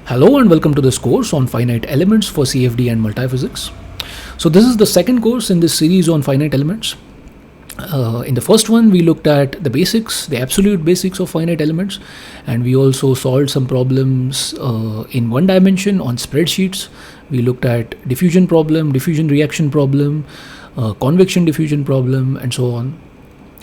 Hello and welcome to this course on finite elements for CFD and multiphysics. So this is the second course in this series on finite elements. In the first one, we looked at the basics, the absolute basics of finite elements, and we also solved some problems in one dimension on spreadsheets. We looked at diffusion problem, diffusion reaction problem, convection diffusion problem, and so on.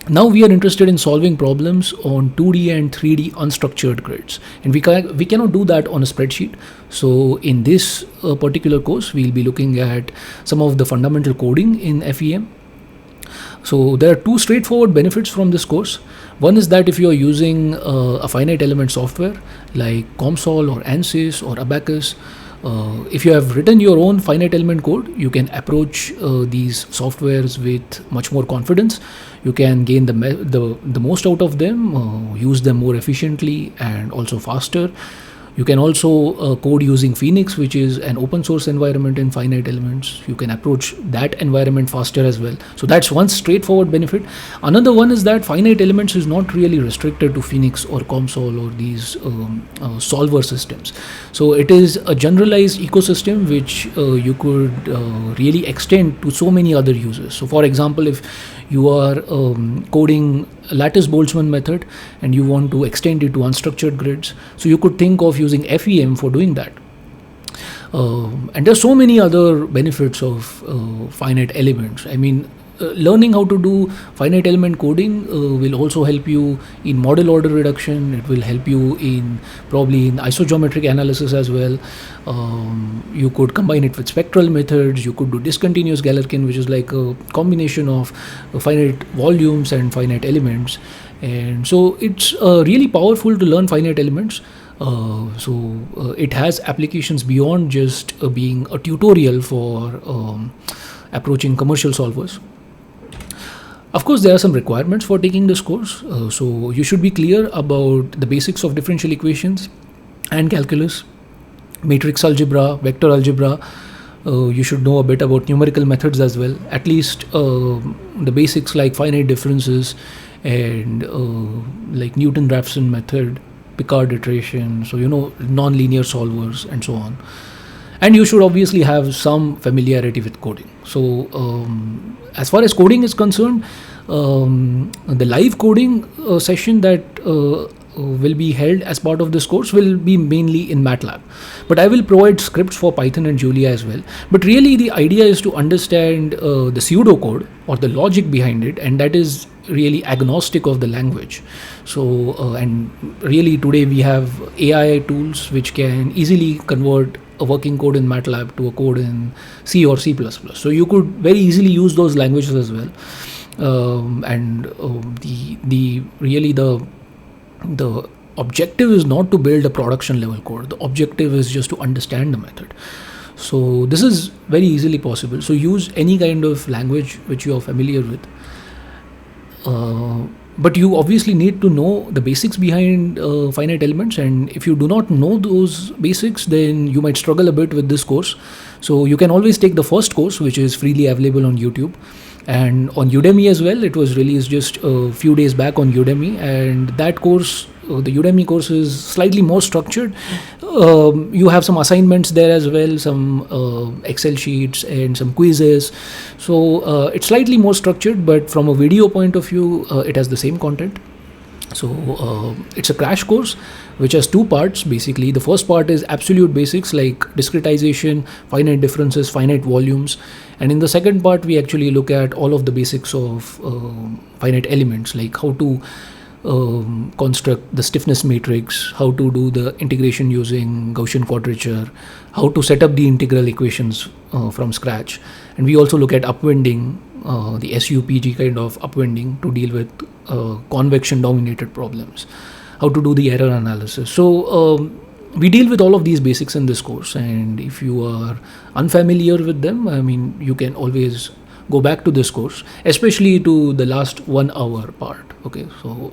Now we are interested in solving problems on 2D and 3D unstructured grids, and we cannot do that on a spreadsheet. So in this particular course, we'll be looking at some of the fundamental coding in FEM. So there are two straightforward benefits from this course. One is that if you are using a finite element software like COMSOL or ANSYS or Abacus, if you have written your own finite element code, you can approach these softwares with much more confidence. You can gain the most out of them, use them more efficiently and also faster. You can also code using Phoenix, which is an open source environment in finite elements. You can approach that environment faster as well. So that's one straightforward benefit. Another one is that finite elements is not really restricted to Phoenix or COMSOL or these solver systems. So it is a generalized ecosystem which you could really extend to so many other users. So for example, if you are coding lattice-Boltzmann method and you want to extend it to unstructured grids, so you could think of using FEM for doing that. And there's so many other benefits of finite elements. I mean, learning how to do finite element coding will also help you in model order reduction. It will help you in probably in isogeometric analysis as well. You could combine it with spectral methods. You could do discontinuous Galerkin, which is like a combination of finite volumes and finite elements. And so it's really powerful to learn finite elements. It has applications beyond just being a tutorial for approaching commercial solvers. Of course, there are some requirements for taking this course. So you should be clear about the basics of differential equations and calculus, matrix algebra, vector algebra. You should know a bit about numerical methods as well, at least the basics like finite differences and like Newton-Raphson method, Picard iteration, so non-linear solvers and so on. And you should obviously have some familiarity with coding. So as far as coding is concerned, the live coding session that will be held as part of this course will be mainly in MATLAB. But I will provide scripts for Python and Julia as well. But really the idea is to understand the pseudocode or the logic behind it, and that is really agnostic of the language. So and really today we have AI tools which can easily convert a working code in MATLAB to a code in C or C++. So you could very easily use those languages as well. The objective is not to build a production level code. The objective is just to understand the method. So this is very easily possible. So use any kind of language which you are familiar with. But you obviously need to know the basics behind finite elements, and if you do not know those basics, then you might struggle a bit with this course. So you can always take the first course, which is freely available on YouTube and on Udemy as well. It was released just a few days back on Udemy, and that course, the Udemy course, is slightly more structured. You have some assignments there as well, some Excel sheets and some quizzes. So it's slightly more structured, but from a video point of view, it has the same content. So it's a crash course which has two parts basically. The first part is absolute basics like discretization, finite differences, finite volumes. And in the second part, we actually look at all of the basics of finite elements, like how to construct the stiffness matrix, how to do the integration using Gaussian quadrature, how to set up the integral equations from scratch. And we also look at upwinding, the SUPG kind of upwinding to deal with convection dominated problems, how to do the error analysis. So we deal with all of these basics in this course, and if you are unfamiliar with them, I mean, you can always go back to this course, especially to the last 1 hour part. Okay, so